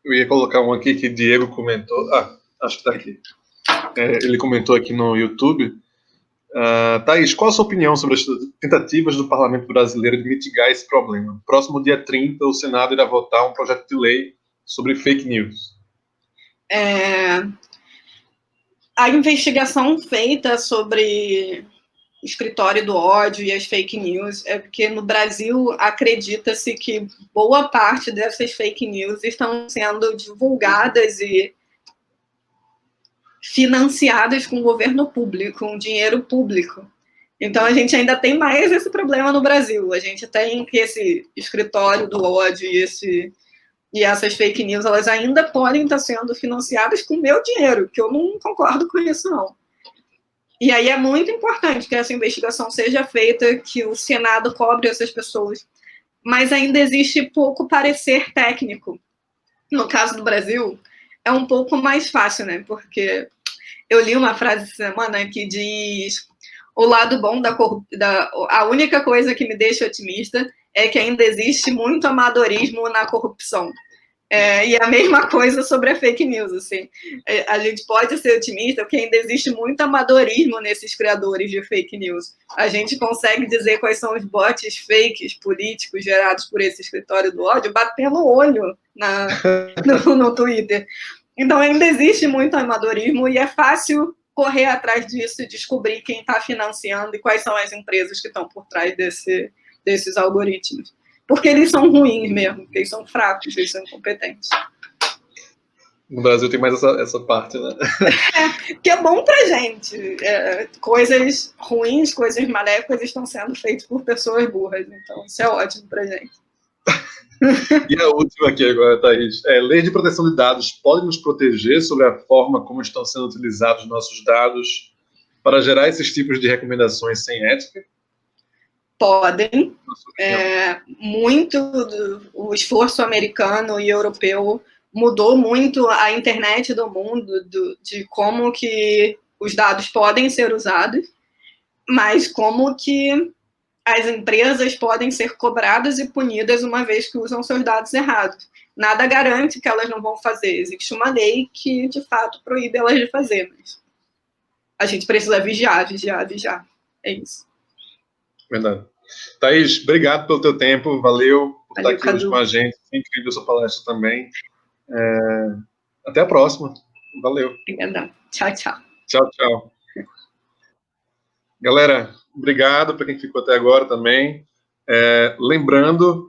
Eu ia colocar um aqui que o Diego comentou. Acho que está aqui. Ele comentou aqui no YouTube. Thaís, qual a sua opinião sobre as tentativas do Parlamento Brasileiro de mitigar esse problema? Próximo dia 30, o Senado irá votar um projeto de lei sobre fake news. A investigação feita sobre o escritório do ódio e as fake news é porque no Brasil acredita-se que boa parte dessas fake news estão sendo divulgadas e financiadas com o governo público, com dinheiro público. Então, a gente ainda tem mais esse problema no Brasil. A gente tem que esse escritório do ódio e essas fake news, elas ainda podem estar sendo financiadas com meu dinheiro, que eu não concordo com isso, não. E aí é muito importante que essa investigação seja feita, que o Senado cobre essas pessoas. Mas ainda existe pouco parecer técnico. No caso do Brasil, é um pouco mais fácil, né? Porque eu li uma frase essa semana que diz: o lado bom a única coisa que me deixa otimista é que ainda existe muito amadorismo na corrupção. E a mesma coisa sobre a fake news, assim. A gente pode ser otimista porque ainda existe muito amadorismo nesses criadores de fake news. A gente consegue dizer quais são os bots fakes políticos gerados por esse escritório do ódio batendo o olho no Twitter. Então ainda existe muito amadorismo e é fácil correr atrás disso e descobrir quem está financiando e quais são as empresas que estão por trás desses algoritmos. Porque eles são ruins mesmo, porque eles são fracos, eles são incompetentes. No Brasil tem mais essa parte, né? Que é bom pra gente. Coisas ruins, coisas maléficas estão sendo feitas por pessoas burras. Então, isso é ótimo pra gente. E a última aqui agora, Thaís. Leis de proteção de dados podem nos proteger sobre a forma como estão sendo utilizados nossos dados para gerar esses tipos de recomendações sem ética? Podem. Muito o esforço americano e europeu mudou muito a internet do mundo, de como que os dados podem ser usados, mas como que as empresas podem ser cobradas e punidas uma vez que usam seus dados errados. Nada garante que elas não vão fazer. Existe uma lei que, de fato, proíbe elas de fazer, mas a gente precisa vigiar, vigiar, vigiar. É isso. Verdade. Thaís, obrigado pelo teu tempo, valeu por estar aqui Cadu. hoje com a gente. Foi incrível a sua palestra também. Até a próxima. Valeu. Obrigada. Tchau, tchau. Tchau, tchau. Galera, obrigado para quem ficou até agora também. Lembrando